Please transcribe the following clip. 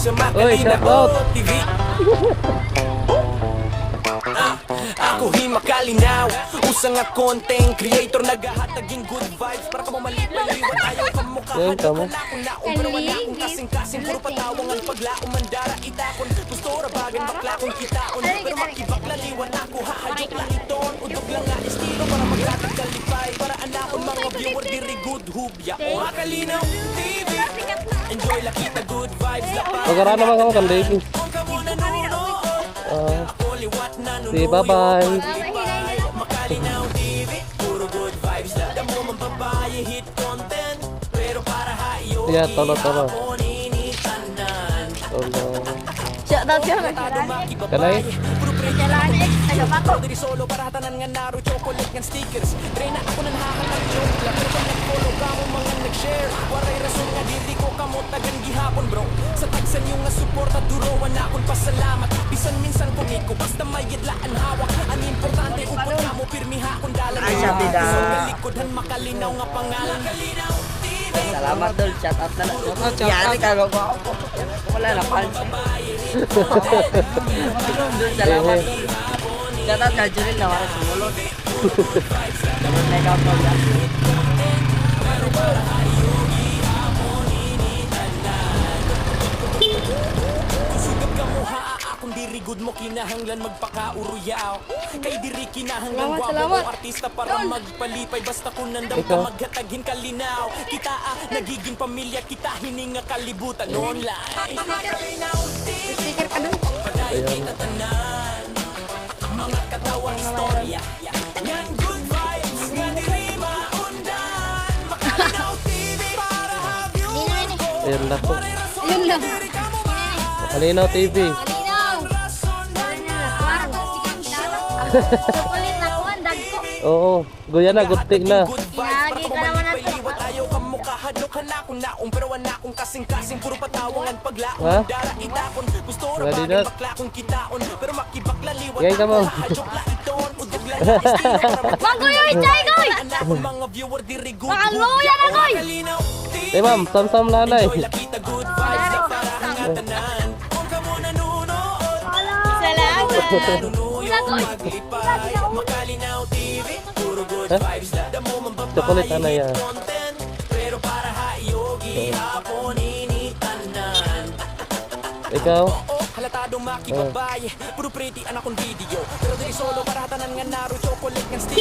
Uy, shout out. TV. Ako himakalinaw, usang nga content creator, naghahataging good vibes para ka mamalipan-liwat, ayaw ka mukha Yan, tama. pero wala akong kasing-kasing, puro patawang ang paglaong mandara itakon, gusto rabagan bakla kong kitaon, pero makibaklaliwan ako hahayok na iton, udog lang nga estilo para magkatag kalipay, para anakon mga viewer diri good hubya o makalinaw TV, enjoy la kita good vibes lapay, Magkara naman ako kan baby. Sige, bye-bye. Makalinaw TV, puro good vibes la damo man babae hit content, pero para hayo Yeah, tolo. tanan. Tolo. Shout out siya. Kalay? Kailangan ano pa ko? Diri solo para tanan nga naro chocolate nga stickers. Dre na ako nang hahatag joke lang, pero pag nag-follow ka mo mga nag-share, waray rason nga dili ko kamot tagan gihapon bro. Sa tagsan yung nga suporta durowan na akong pasalamat. Bisan minsan kung iko basta may gidlaan hawak. Ang importante upod ka mo pirmi hakon dalan. Ay, sabi na. So galikudhan makalinaw nga pangalan. Makalinaw TV. Salamat dol, shout out na lang. Yan, kagawa ko. Wala na pansin. Dol, salamat dol. Shout out na Junil na wala sumulod. Naman na ikaw pa yan. Sugab ka mo ha, akong diri good mo kinahanglan magpakauruyaw. Kay diri kinahanglan Salamat. wapo artista para magpalipay, basta kung nandam ka Ikaw? maghataghin kalinaw. Kita nagiging pamilya, kita hininga kalibutan online. Sticker ka dun. Ayan. Mga katawang istorya, yan good vibes nga diri maundan. Makalinaw TV para have you Ayan lang po. Yun lang. Kalinaw TV. Malinaw. Chocolate na kuwan, dag ko. Oo. Guya na, gutik na. Lagi ka naman ang liwat, ayaw ka mukha hadlokan na akong naong, pero wala akong kasing-kasing, puro patawangan paglaon. Ha? Dara itakon, gusto Ready rabagan na? bakla kong kitaon, pero makibaklaliwat Yan ka, ma'am. hahayok la iton, udog lang na estilo para Manggoy, chay, goy! Anakon mga viewer diri good Makaluya na, goy! Makalinaw TV. Eh ma'am, sam-sam lanay. Enjoy la kita good vibes na para hangatanan. Kung ka mo nanonood, Salamat. nanunuyong maglipay. Makalinaw TV, puro good Ha? vibes la damo man Chocolate babae na yan. hit content, pero para hayogi hapon initanan. Ikaw? Oo, halatadong makibabae, puro pretty anak kong video, pero diri solo para tanan nga naro chocolate nga stick.